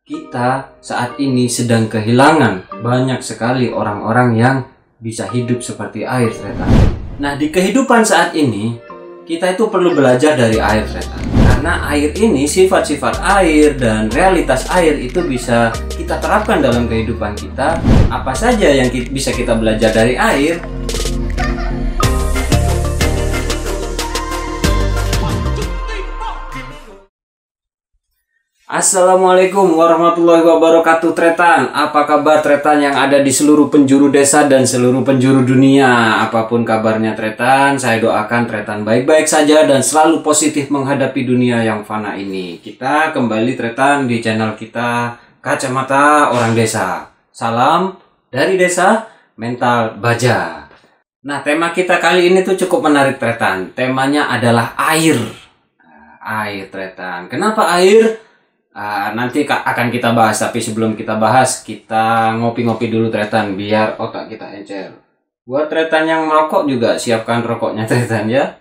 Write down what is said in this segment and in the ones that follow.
Kita saat ini sedang kehilangan banyak sekali orang-orang yang bisa hidup seperti air, ternyata. Nah, di kehidupan saat ini, kita itu perlu belajar dari air, ternyata. Karena air ini, sifat-sifat air dan realitas air itu bisa kita terapkan dalam kehidupan kita. Apa saja yang bisa kita belajar dari air? Assalamualaikum warahmatullahi wabarakatuh, Tretan. Apa kabar Tretan yang ada di seluruh penjuru desa dan seluruh penjuru dunia? Apapun kabarnya Tretan, saya doakan Tretan baik-baik saja dan selalu positif menghadapi dunia yang fana ini. Kita kembali Tretan di channel kita Kacamata Orang Desa. Salam dari desa, mental baja. Nah, tema kita kali ini tuh cukup menarik Tretan. Temanya adalah air. Air Tretan. Kenapa air? Nanti akan kita bahas, tapi sebelum kita bahas, kita ngopi-ngopi dulu Tretan, biar otak kita encer. Buat Tretan yang merokok juga, siapkan rokoknya Tretan ya.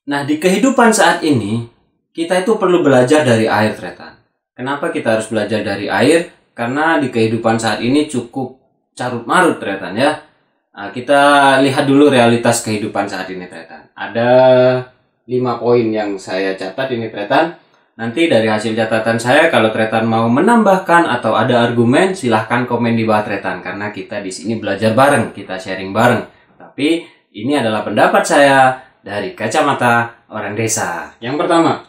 Nah, di kehidupan saat ini, kita itu perlu belajar dari air Tretan. Kenapa kita harus belajar dari air? Karena di kehidupan saat ini cukup carut-marut Tretan ya. Kita lihat dulu realitas kehidupan saat ini Tretan. Ada 5 poin yang saya catat ini Tretan. Nanti dari hasil catatan saya, kalau Tretan mau menambahkan atau ada argumen, silahkan komen di bawah Tretan. Karena kita di sini belajar bareng, kita sharing bareng. Tapi ini adalah pendapat saya dari Kacamata Orang Desa. Yang pertama,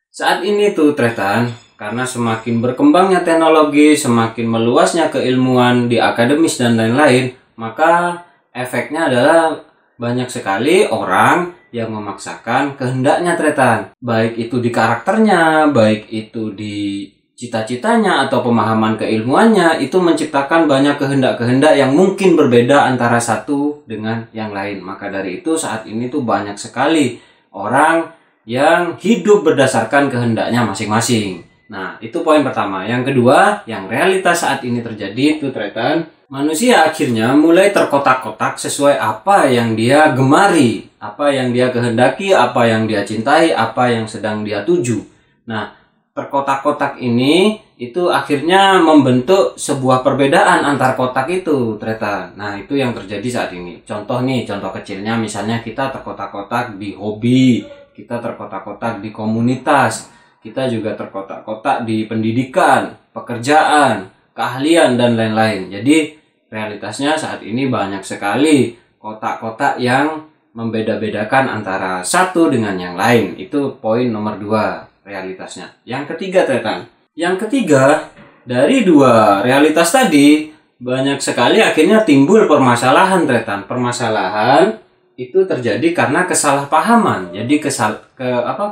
saat ini tuh Tretan, karena semakin berkembangnya teknologi, semakin meluasnya keilmuan di akademis dan lain-lain, maka efeknya adalah banyak sekali orang yang memaksakan kehendaknya Tretan, baik itu di karakternya, baik itu di cita-citanya atau pemahaman keilmuannya, itu menciptakan banyak kehendak-kehendak yang mungkin berbeda antara satu dengan yang lain. Maka dari itu saat ini tuh banyak sekali orang yang hidup berdasarkan kehendaknya masing-masing. Nah, itu poin pertama. Yang kedua, yang realitas saat ini terjadi itu Tretan, manusia akhirnya mulai terkotak-kotak sesuai apa yang dia gemari, apa yang dia kehendaki, apa yang dia cintai, apa yang sedang dia tuju. Nah, terkotak-kotak ini itu akhirnya membentuk sebuah perbedaan antar kotak itu, Tretan. Nah, itu yang terjadi saat ini. Contoh nih, contoh kecilnya misalnya kita terkotak-kotak di hobi, kita terkotak-kotak di komunitas, kita juga terkotak-kotak di pendidikan, pekerjaan, keahlian, dan lain-lain. Jadi, realitasnya saat ini banyak sekali kotak-kotak yang membeda-bedakan antara satu dengan yang lain. Itu poin nomor 2 realitasnya. Yang ketiga Tretan. Yang ketiga, dari 2 realitas tadi, banyak sekali akhirnya timbul permasalahan Tretan. Permasalahan itu terjadi karena kesalahpahaman. Jadi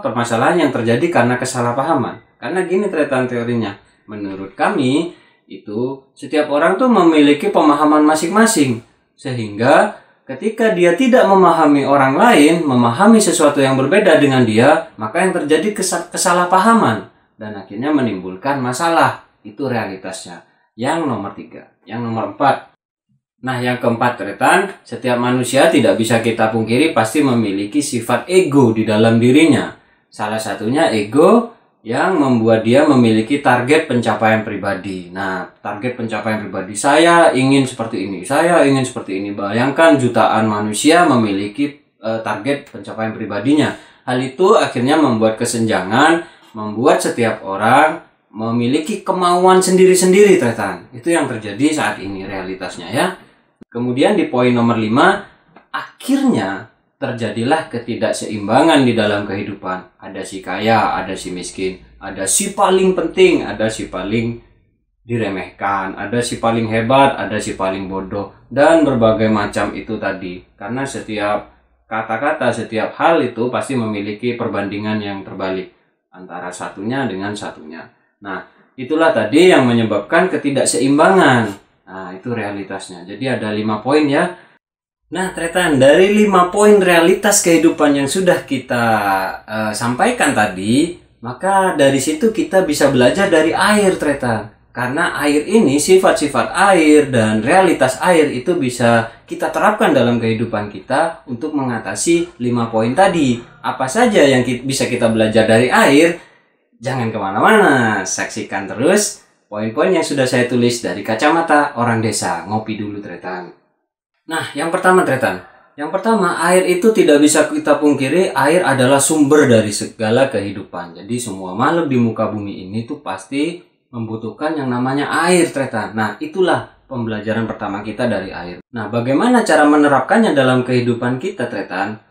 permasalahan yang terjadi karena kesalahpahaman. Karena gini Tretan teorinya. Menurut kami, itu setiap orang tuh memiliki pemahaman masing-masing. Sehingga ketika dia tidak memahami orang lain, memahami sesuatu yang berbeda dengan dia, maka yang terjadi kesalahpahaman dan akhirnya menimbulkan masalah. Itu realitasnya. Yang nomor 3. Yang nomor 4. Nah, yang keempat Tretan, setiap manusia tidak bisa kita pungkiri pasti memiliki sifat ego di dalam dirinya. Salah satunya ego yang membuat dia memiliki target pencapaian pribadi. Nah, target pencapaian pribadi, saya ingin seperti ini, saya ingin seperti ini. Bayangkan jutaan manusia memiliki target pencapaian pribadinya. Hal itu akhirnya membuat kesenjangan, membuat setiap orang memiliki kemauan sendiri-sendiri Tretan. Itu yang terjadi saat ini realitasnya ya. Kemudian di poin nomor 5, akhirnya terjadilah ketidakseimbangan di dalam kehidupan. Ada si kaya, ada si miskin, ada si paling penting, ada si paling diremehkan, ada si paling hebat, ada si paling bodoh, dan berbagai macam itu tadi. Karena setiap kata-kata, setiap hal itu pasti memiliki perbandingan yang terbalik antara satunya dengan satunya. Nah, itulah tadi yang menyebabkan ketidakseimbangan. Nah, itu realitasnya. Jadi ada 5 poin ya. Nah, Tretan, dari 5 poin realitas kehidupan yang sudah kita sampaikan tadi, maka dari situ kita bisa belajar dari air, Tretan. Karena air ini, sifat-sifat air dan realitas air itu bisa kita terapkan dalam kehidupan kita untuk mengatasi 5 poin tadi. Apa saja yang bisa kita belajar dari air? Jangan kemana-mana, saksikan terus poin-poin yang sudah saya tulis dari kacamata orang desa. Ngopi dulu Tretan. Nah, yang pertama Tretan. Yang pertama, air itu tidak bisa kita pungkiri, air adalah sumber dari segala kehidupan. Jadi semua makhluk di muka bumi ini tuh pasti membutuhkan yang namanya air Tretan. Nah, itulah pembelajaran pertama kita dari air. Nah, bagaimana cara menerapkannya dalam kehidupan kita Tretan?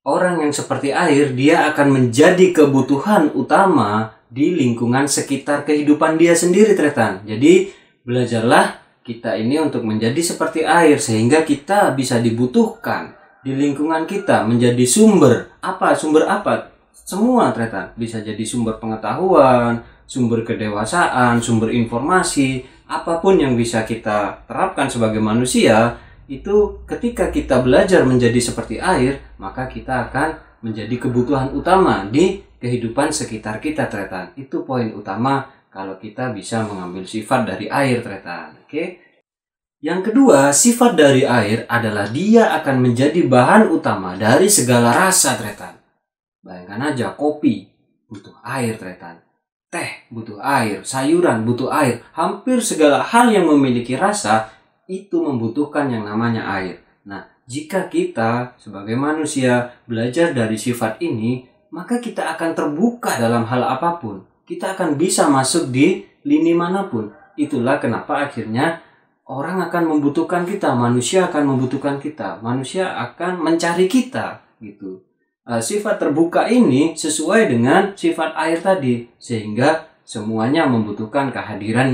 Orang yang seperti air, dia akan menjadi kebutuhan utama di lingkungan sekitar kehidupan dia sendiri, Tretan. Jadi, belajarlah kita ini untuk menjadi seperti air, sehingga kita bisa dibutuhkan di lingkungan kita, menjadi sumber. Apa? Sumber apa? Semua, Tretan. Bisa jadi sumber pengetahuan, sumber kedewasaan, sumber informasi, apapun yang bisa kita terapkan sebagai manusia. Itu ketika kita belajar menjadi seperti air, maka kita akan menjadi kebutuhan utama di kehidupan sekitar kita, Tretan. Itu poin utama kalau kita bisa mengambil sifat dari air, Tretan. Oke? Yang kedua, sifat dari air adalah dia akan menjadi bahan utama dari segala rasa, Tretan. Bayangkan aja, kopi butuh air, Tretan. Teh butuh air, sayuran butuh air. Hampir segala hal yang memiliki rasa itu membutuhkan yang namanya air. Nah, jika kita sebagai manusia belajar dari sifat ini, maka kita akan terbuka dalam hal apapun. Kita akan bisa masuk di lini manapun. Itulah kenapa akhirnya orang akan membutuhkan kita, manusia akan membutuhkan kita, manusia akan mencari kita, gitu. Sifat terbuka ini sesuai dengan sifat air tadi, sehingga semuanya membutuhkan kehadiran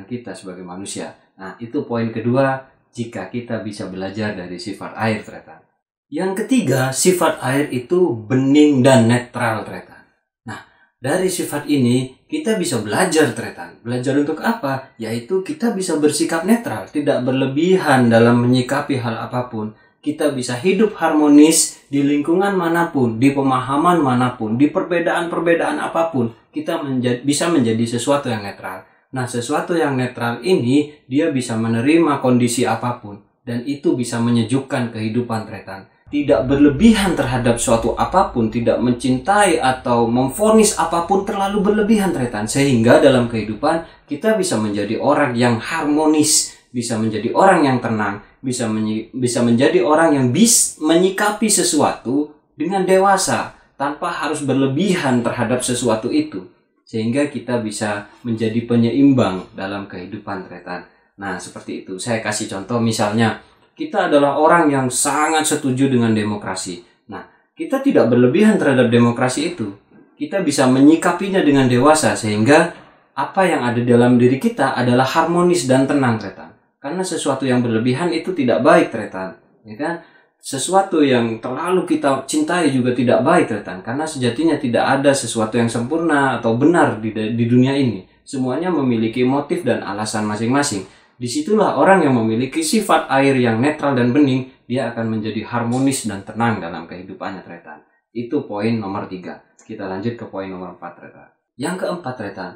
kita sebagai manusia. Nah, itu poin kedua jika kita bisa belajar dari sifat air, Tretan. Yang ketiga, sifat air itu bening dan netral, Tretan. Nah, dari sifat ini kita bisa belajar, Tretan. Belajar untuk apa? Yaitu kita bisa bersikap netral, tidak berlebihan dalam menyikapi hal apapun. Kita bisa hidup harmonis di lingkungan manapun, di pemahaman manapun, di perbedaan-perbedaan apapun. Kita bisa menjadi sesuatu yang netral. Nah, sesuatu yang netral ini, dia bisa menerima kondisi apapun. Dan itu bisa menyejukkan kehidupan, Tretan. Tidak berlebihan terhadap suatu apapun, tidak mencintai atau memvonis apapun terlalu berlebihan, Tretan. Sehingga dalam kehidupan, kita bisa menjadi orang yang harmonis, bisa menjadi orang yang tenang, bisa menjadi orang yang bisa menyikapi sesuatu dengan dewasa, tanpa harus berlebihan terhadap sesuatu itu. Sehingga kita bisa menjadi penyeimbang dalam kehidupan, Tretan. Nah, seperti itu. Saya kasih contoh, misalnya kita adalah orang yang sangat setuju dengan demokrasi. Nah, kita tidak berlebihan terhadap demokrasi itu. Kita bisa menyikapinya dengan dewasa, sehingga apa yang ada dalam diri kita adalah harmonis dan tenang, Tretan. Karena sesuatu yang berlebihan itu tidak baik, Tretan. Ya kan? Sesuatu yang terlalu kita cintai juga tidak baik, Tretan. Karena sejatinya tidak ada sesuatu yang sempurna atau benar di dunia ini. Semuanya memiliki motif dan alasan masing-masing. Disitulah orang yang memiliki sifat air yang netral dan bening, dia akan menjadi harmonis dan tenang dalam kehidupannya, Tretan. Itu poin nomor 3. Kita lanjut ke poin nomor 4, Tretan. Yang keempat, Tretan.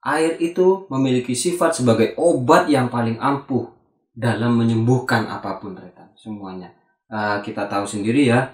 Air itu memiliki sifat sebagai obat yang paling ampuh dalam menyembuhkan apapun, Tretan. Semuanya. Kita tahu sendiri ya,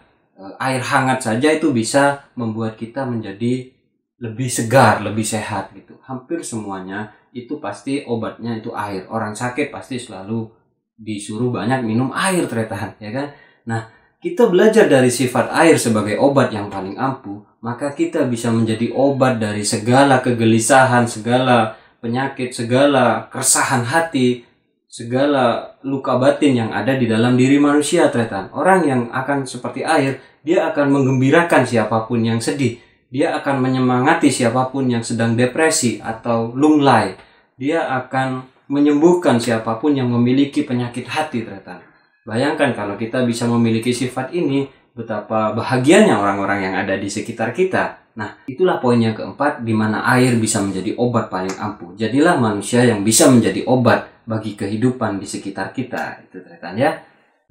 air hangat saja itu bisa membuat kita menjadi lebih segar, lebih sehat gitu. Hampir semuanya itu pasti obatnya itu air. Orang sakit pasti selalu disuruh banyak minum air, Tretan, ya kan? Nah, kita belajar dari sifat air sebagai obat yang paling ampuh, maka kita bisa menjadi obat dari segala kegelisahan, segala penyakit, segala keresahan hati, segala luka batin yang ada di dalam diri manusia, Tretan. Orang yang akan seperti air, dia akan menggembirakan siapapun yang sedih. Dia akan menyemangati siapapun yang sedang depresi atau lunglai. Dia akan menyembuhkan siapapun yang memiliki penyakit hati, Tretan. Bayangkan kalau kita bisa memiliki sifat ini, betapa bahagianya orang-orang yang ada di sekitar kita. Nah, itulah poin yang keempat, di mana air bisa menjadi obat paling ampuh. Jadilah manusia yang bisa menjadi obat bagi kehidupan di sekitar kita. Itu, Tretan, ya.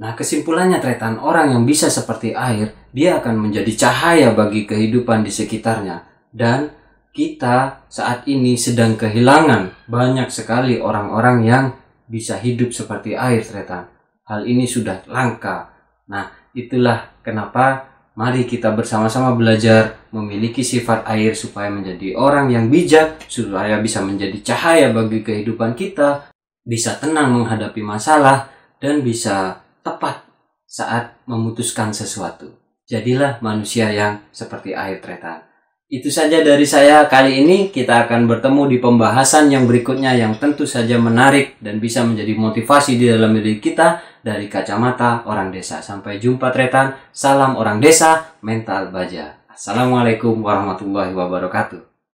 Nah, kesimpulannya, Tretan, orang yang bisa seperti air, dia akan menjadi cahaya bagi kehidupan di sekitarnya. Dan kita saat ini sedang kehilangan banyak sekali orang-orang yang bisa hidup seperti air, Tretan. Hal ini sudah langka. Nah, itulah kenapa mari kita bersama-sama belajar memiliki sifat air supaya menjadi orang yang bijak, supaya bisa menjadi cahaya bagi kehidupan kita, bisa tenang menghadapi masalah, dan bisa tepat saat memutuskan sesuatu. Jadilah manusia yang seperti air tretan. Itu saja dari saya kali ini. Kita akan bertemu di pembahasan yang berikutnya yang tentu saja menarik dan bisa menjadi motivasi di dalam diri kita dari kacamata orang desa. Sampai jumpa tretan. Salam orang desa, mental baja. Assalamualaikum warahmatullahi wabarakatuh.